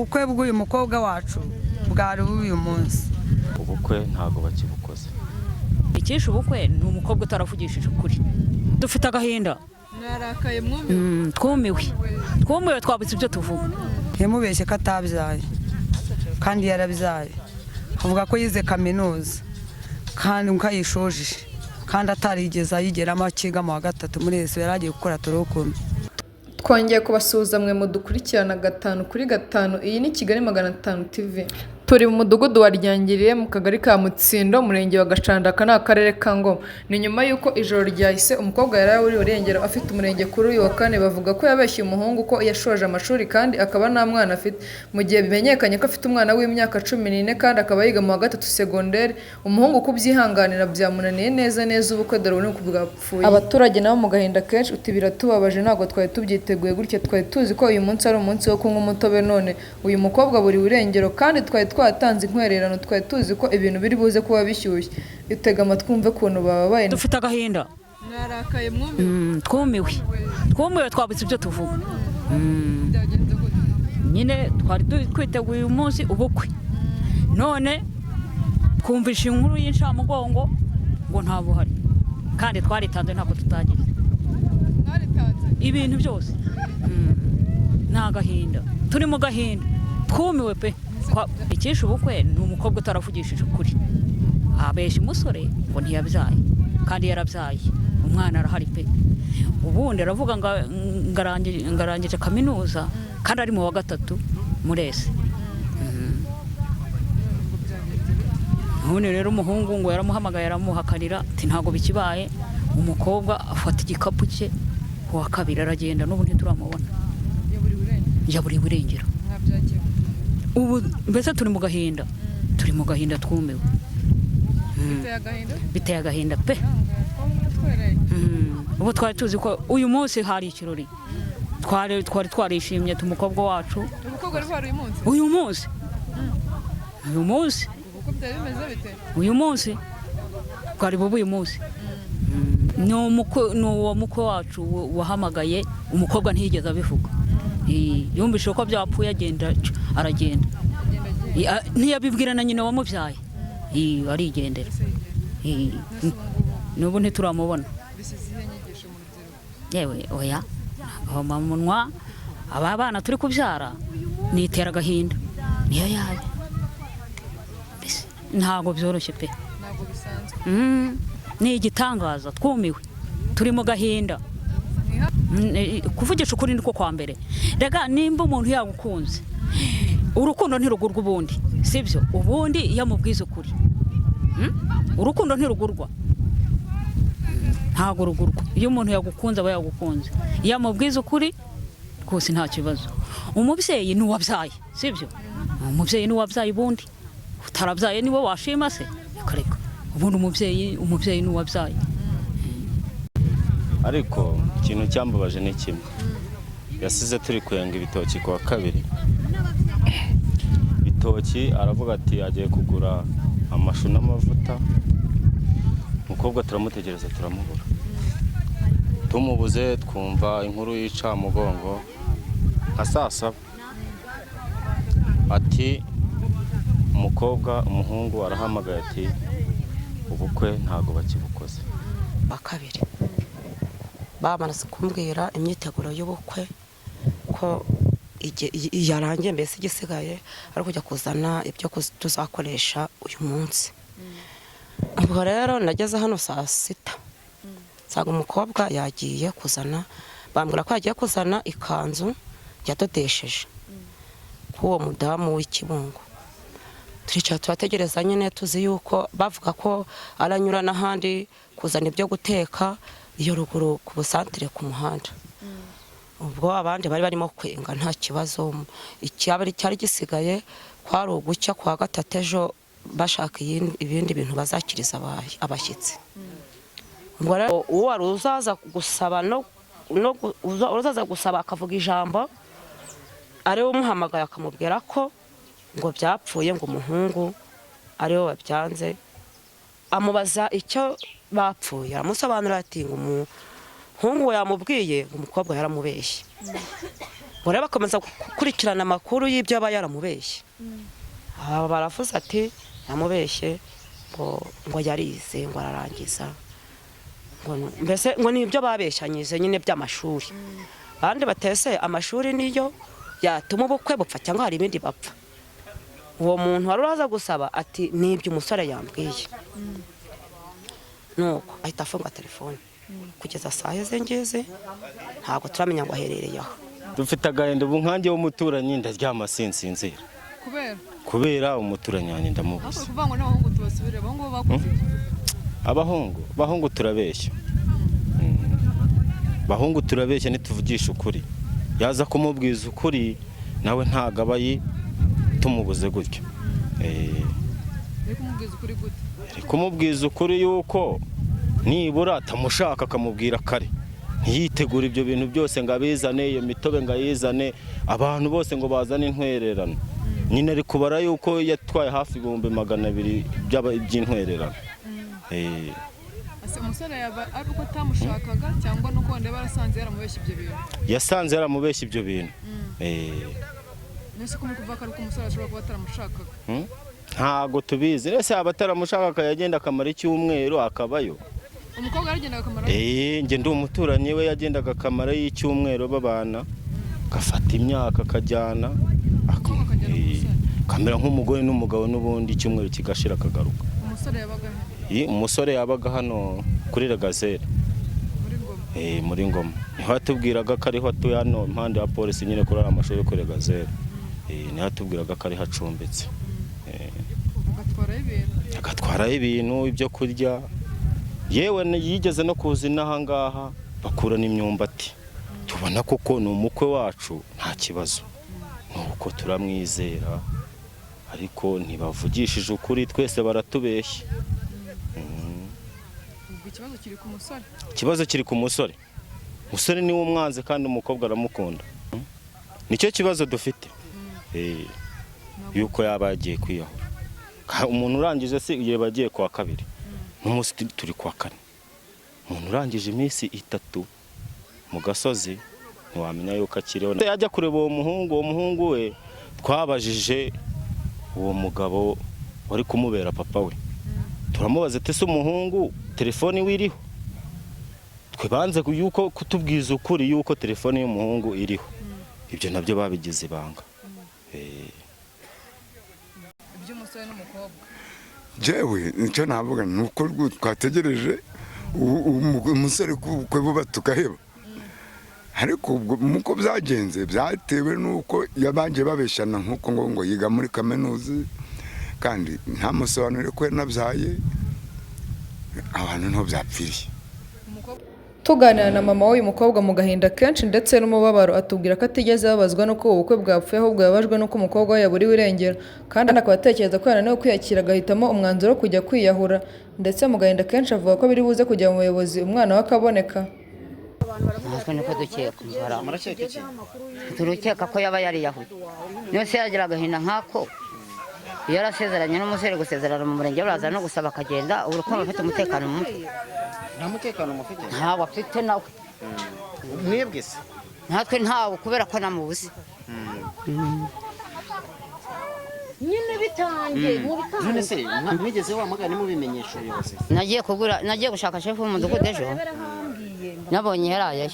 ubukwe bw'uyu mukobwa wacu bwari uyu munsi. Ubukwe ntago bakibukoze. Ikisha ubukwe ni umukobwa utaravugishije ukuri. Dufite agahinda. Narakaye mwumiwe. Twumiwe twabitse ibyo tuvuga. Yamubeshye ko atabyaye kandi yarabyaye. Avuga ko yize kaminuza kandi ukayishoje kandi atarigeze ayigeramo akiga mu wa gatatu muri Yesu yaragiye gukora turokome. Twongeye kubasuhuza mwe mudukurikirana 5 kuri 5. Iyi ni Kigali 500 TV. Turi mu mudugudu wa Ryangiriye mu kagari ka Mutsindo murenge wa Gacandaka n'akarere ka Ngoma. Ni nyuma yuko ijoro ryahise umukobwa yari urengero afite umurenge kuri uyu wa kane, bavuga ko yabeshye umuhungu ko yashoje amashuri kandi akaba nta mwana afite. Mu gihe bimenyekanye ko afite umwana w'imyaka 14 kandi akaba yiga mu wa gatatu secondaire, umuhungu kubyihanganira byamunaniye neza ubukwe dore uri kubwapfuye. Abaturage nabo mu gahinda kenshi uti biratubabaje, ntago twari tubyiteguye gutya, twari tuzi ko uyu munsi ari umunsi wo kunywa umutobe, none uyu mukobwa buri urengero kandi twari twatanze inkwererano, twari tuzi ko ibintu biri buze kuba bishyushye. Itega amatwi umve kuntu bababaye. Dufite agahinda. Narakaye mwumiwe. Twumiwe twabitse ibyo tuvuga. Nyine twari twiteguye uyu munsi ubukwe, none twumvisha inkuru y'incamugongo ngo nta buhari kandi twaritanze ntabwo tutagize ibintu byose. Nta gahinda, turi mu gahinda, twumiwe pe. Ikisha ubukwe ni umukobwa utaravugishije ukuri. Abesha umusore ngo ntiyabyaye kandi yarabyaye, umwana arahari pe. Ubundi aravuga ngarangije kaminuza kandi ari mu wa gatatu muri Yesu. None rero umuhungu ngo yaramuhamagaye aramuhakanira ati ntago bikibaye. Umukobwa afata igikapu cye wa kabiri aragenda, n'ubu ntituramubona. Yaburi burengero. Ubu mbese turi mu gahinda, twumiwe. Biteye agahinda pe. Ubu twari tuzi ko uyu munsi hari ikirori, twari twarishimye umukobwa wacu. Uyu munsi uyu munsi twari bubu uyu munsi ni uwo mukwe wacu wahamagaye, umukobwa ntiyigeze abivuga. Yumvise ko byapfuye aragenda, ntiyabibwira na nyina wamubyaye, arigendera. N'ubu ntituramubona. Yewe oya, munwa aba bana turi kubyara nitera agahinda, niyo yaje. Ntago byoroshye pe. Ni igitangaza, twumiwe, turi mu gahinda. Kuvugisha ukuri niko kwa mbere. Rega nimba umuntu yagukunze, urukundo ntirugurwa ubundi, sibyo? Ubundi yamubwiza ukuri, urukundo ntirugurwa, ntago rugurwa. Iyo umuntu yagukunze aba yagukunze, yamubwiza ukuri rwose nta kibazo. Umubyeyi ni uwabyaye, sibyo? Umubyeyi ni uwabyaye, ubundi utarabyaye niwe washima se kareka. Ubundi umubyeyi ni uwabyaye. Ariko ikintu cyambabaje ni kimwe, yasize turi kwenga ibitoki kwa kabiri. Bitoki aravuga ati agiye kugura amashu n'amavuta. Umukobwa turamutegereza turamubura, tumubuze twumva inkuru y'incamugongo nka saa 7. Ati umuhungu arahamagaye ati ubukwe ntago bakibukoze. Bakabiri bamanase kumbwira imyiteguro y'ubukwe ko yarangiye, mbese igisigaye ari kujya kuzana ibyo tuzakoresha uyu munsi. Ubwo rero nageze hano saa 6, nsanga umukobwa yagiye kuzana, bambwira ko yagiye kuzana ikanzu yadodesheje k'uwo mudamu w'ikibungo. Turicara turategereza nyine, tuzi yuko bavuga ko aranyura n'ahandi kuzana ibyo guteka iyo ruguru ku busantere ku muhanda. Ubwo abandi bari barimo kwenga nta kibazo. Cyari gisigaye kwari ugucya kwa gatatu ejo bashaka ibindi bintu bazakiriza abashyitsi. Ubwo rero uwo wari uzaza gusaba uzaza gusaba akavuga ijambo, ari we umuhamagaye akamubwira ko ngo byapfuye, ngo umuhungu ari we wabyanze. Amubaza icyo bapfuye, aramusobanurira ati ngo umuhungu we yamubwiye ngo umukobwa yaramubeshye. ngo rero bakomeza gukurikirana amakuru y'ibyo aba yaramubeshye. Aba baravuze ati yamubeshye ngo yarize ngo ararangiza, mbese ngo nibyo babeshyanyije nyine by'amashuri. Abandi batese amashuri niyo yatuma ubukwe bupfa cyangwa hari ibindi bapfa. Uwo muntu wari uraza gusaba ati nibyo umusore yambwiye, nuko ahita afunga telefone. Kugeza saa hizi ngeze ntabwo turamenya ngo aherereye aho. Dufite agahinda ubu nkanjye w'umuturanyi ndaryama sinsinzira kubera umuturanyi wanjye ndamubuze. Abahungu turabeshya, bahungu turabeshya ntituvugisha ukuri. Yaza kumubwiza ukuri nawe ntago aba tumubuze gutyo. Kumubwiza ukuri yuko nibura atamushaka akamubwira kare, ntiyitegura ibyo bintu byose ngo abizane, iyo mitobe ngo ayizane, abantu bose ngo bazane intwererano. Nyine ari kubara yuko yatwaye hafi 200,000 by'intwererano. Umusore yaba ari uko atamushakaga cyangwa nuko wenda barasanze yaramubeshye ibyo bintu? Yasanze yaramubeshye ibyo bintu. Nese ko mukuvuga ko umusore ashobora kuba ataramushakaga? Ntago tubizi. Ese abataramushaka yagenda akamara icyumweru akabayo. Umukobwa aragendaga akamara? Nge ndi umuturanyi we yagendaga akamara y'icyumweru babana, gafata imyaka akajyana, kamera nk'umugore n'umugabo n'ubundi icyumweru kigashira akagaruka. Umusore yabaga hano kuri Regazere muri Ngoma. Niho atubwiraga ko ariho atuye hano impande ya polisi nyine kuri amashuri kuri Regazere. Niho atubwiraga ko ari hacumbitse. Agatwaraho ibintu ibyo kurya, yewe yigeze no kuza inaha ngaha bakurana imyumbati. Tubona koko ni umukwe wacu nta kibazo, nuko turamwizera, ariko ntibavugishije ukuri, twese baratubeshya. Ikibazo kiri ku musore. Umusore niwe umwanze kandi umukobwa aramukunda. Nicyo kibazo dufite. Yuko yaba yagiye kwiyahura. Umuntu urangije se iyo bagiye kwa kabiri, n'umunsi turi kwa kane. Umuntu urangije iminsi 3 mu gasozi ntiwamenya yuko akiriho. Yajya kureba uwo muhungu we twabajije uwo mugabo wari kumubera papa we. Turamubaza ati se umuhungu telefone wiriho? Twe banze yuko kutubwiza ukuri yuko telefone y'umuhungu iriho. Ibyo nabyo babigize ibanga. Iby'umusore n'umukobwa. Jewe nicyo navuga nuko twategereje umusore kwe buba tukaheba. Ariko muko byagenze byatewe nuko yabanje babeshana nkuko ngo yiga muri kaminuza kandi nta musobanuro ko nabyaye abantu nto byapfiriye. Tuganira na mama w'uyu mukobwa mu gahinda kenshi ndetse n'umubabaro, atubwira ko atigeze babazwa nuko ubukwe bwapfuye, ahubwo yabajwe nuko umukobwa we yaburiwe irengero, kandi akaba atekereza ko yananiwe kwiyakira agahitamo umwanzuro wo kujya kwiyahura. Ndetse mu gahinda kenshi avuga ko biri buze kujya mu buyobozi umwana we akaboneka. Natwe niko dukeka. Turukeka ko yaba yariyahuye. Niyo se yagira agahinda nkako, yarasezeranye n'umusore gusezerana mu murenge baraza no gusaba akagenda, urukundo rufite umutekano mu mutwe. Nta mutekano mufite? Ntawo afite nawe. Mwebwe se? Natwe ntawo kubera ko namubuze. Nyine bitangiye mu bitangiye. None se mwigeze wamagana mubimenyesha ubuyobozi? Nagiye gushaka chef w'umudugudu ejo. Nabonye yaraye.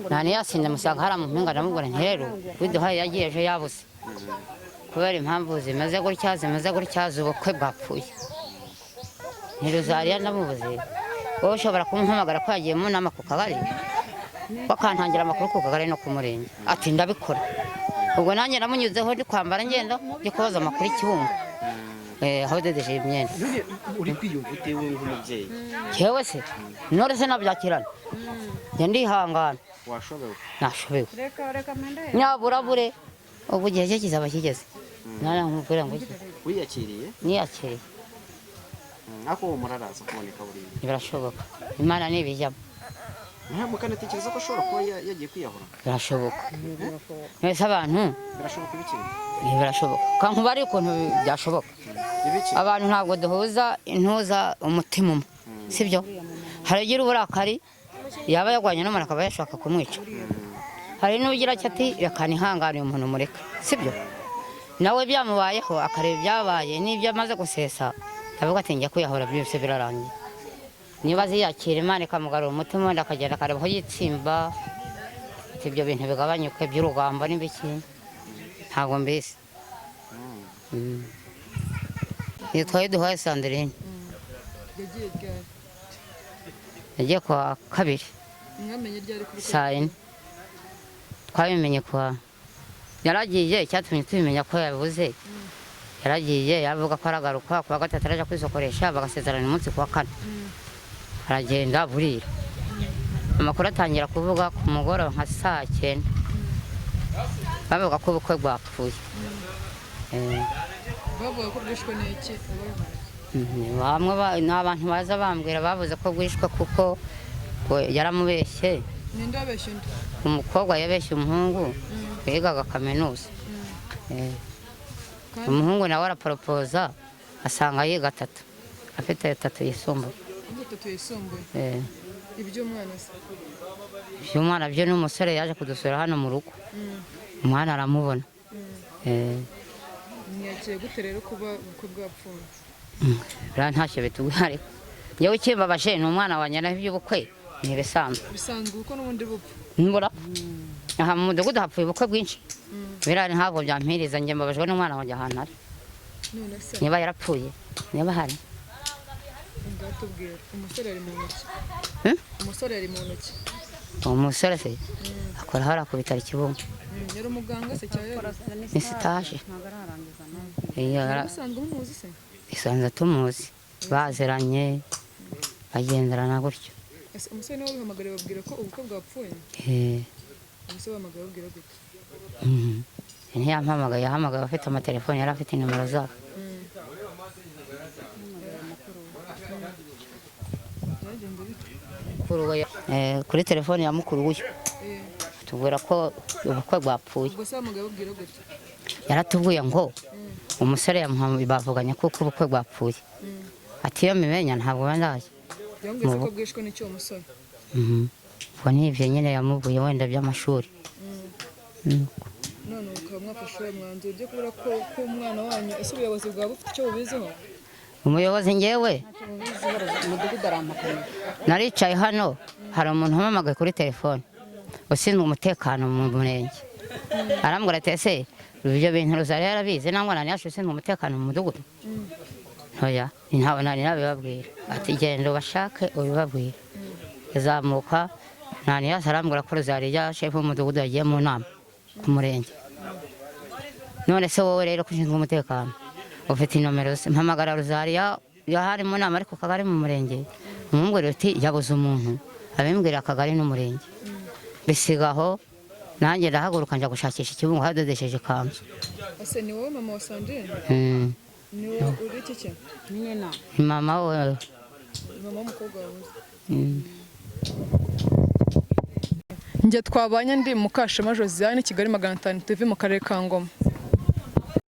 Nani yasinda musanga hari mu mpinga namubwira nti rero widuhaye yagiye ejo yabuze. Kubera impamvu zimaze gutya ubukwe bwapfuye. Ni Rosaria namubuze. Wowe ushobora kumuhamagara ko yagiye mu nama ku kagari, bakantangira amakuru ku kagari no ku murenge, ati ndabikora. Ubwo nanjye namunyuzeho ndi kwambara ngenda ndi kubaza amakuru ikibungo. Aho dedeje imyenda. Uri kwiyumva ute wowe nk'umubyeyi? Yewe se nore se nabyakirana. Njye ndihangana. Washobewe? Nashobewe. Nyaburabure ubu gihe cye kizaba kigeze. Nana nkubwira ngo wiyakiriye? Niyakiriye. Ako muraraza kuboneka buri. Birashoboka. Imana nibijyamo. Mukanatekereza ko ashobora kuba yagiye kwiyahura? Birashoboka. Mwese abantu birashoboka ibiki? Birashoboka. Kankuba ari ukuntu byashoboka. Abantu ntabwo duhuza intuza umutima umwe, sibyo? Haragira uburakari yaba yagwanye n'umuntu akaba yashaka kumwica. hari n'ugira ati reka nihangane umuntu mureka sibyo nawe byamubayeho akareba ibyabaye n'ibyo amaze gusesa avuga ati njya kwiyahura byose birarangiye niba ziyakira Imana ikamugarura umutima wenda akagenda akareba aho yitsimba ibyo bintu bigabanyuke by'urugamba n'ibiki ntabwo mbese yitwaye duhaye Sandrine yagiye kwa kabiri saa yine twabimenye kwa yaragiye icyatumye tubimenya ko yabibuze yaragiye yavuga ko aragaruka kuwa gatatu araja kwisokoresha bagasezerana umunsi kuwa kane aragenda burira amakuru atangira kuvuga ku mugoroba nka saa 9 bavuga ko ubukwe bwapfuye bavuga ko bwishwe n'iki bamwe n'abantu baza bambwira bavuze ko bwishwe kuko yaramubeshye ninde wabeshye undi umukobwa yabeshye umuhungu bigaga kaminuza umuhungu nawe araporopoza asanga yiga 3 afite 3 yisumbuye iby'umwana byo n'umusore yaje kudusura hano mu rugo umwana aramubona ntiyakiye gute rero kuba ubukwe bwapfuye ntacyo bitubwira ariko njyewe ikimbabaje ni umwana wanjye naho iby'ubukwe ntibisanzwe bisanzwe kuko n'ubundi bupfa mbura aha mu mudugudu hapfuye ubukwe bwinshi birari ntabwo byampiriza njye mbabajwe n'umwana wanjye ahantu ari niba yarapfuye niba hari ngatubwira umusore ari mu ntoki umusore ari mu ntoki umusore se akora hara ku bitaro Kibungo yari umuganga se cyangwa ni stage usanzwe umuzi se isanzwe tumuzi bazeranye bagenderana gutyo umusore niwe wihamagariye babwira ko ubukwe bwapfuye umusore wahamagaye babwira gute ntiyampamagaye yahamagaye afite amatelefone yari afite nimero zabo kuri telefone ya mukuru w'uyu tubwira ko ubukwe bwapfuye yaratubwiye ngo umusore bavuganye kuko ubukwe bwapfuye ati iyo mimenya ntabwo bandaye ubwo ni ibyo nyine yamubwiye wenda by'amashuri none ukaba mwafashe umwanzuro ujye kubura ko umwana wanyu ese ubuyobozi bwaba bufite icyo bubiziho umuyobozi ngewe naricaye hano hari umuntu umpamagaye kuri telefone ushinzwe umutekano mu murenge arambwira ati ese ibyo bintu Rozari yarabizi nangwa nani yacu ushinzwe umutekano mu mudugudu ntoya ntabwo nari nabibabwira ati genda ubashake ubibabwire izamuka nani yose arambwira ko Rozari ya shefu w'umudugudu yagiye mu nama ku murenge none se wowe rero kushinzwe umutekano ufite inomero mpamagara Rozari yahari mu nama ariko kagari mu murenge umubwira uti yabuze umuntu abimbwira akagari n'umurenge bisigaho nanjye ndahaguruka njya gushakisha Kibungo hadodesheje ikanzu ese ni wowe mama wa Sandrine ni wowe uri iki cye nyina mama we mama w'umukobwa wawe njye twabanye ndi Mukashema Josiane Kigali 500 TV mu karere ka Ngoma.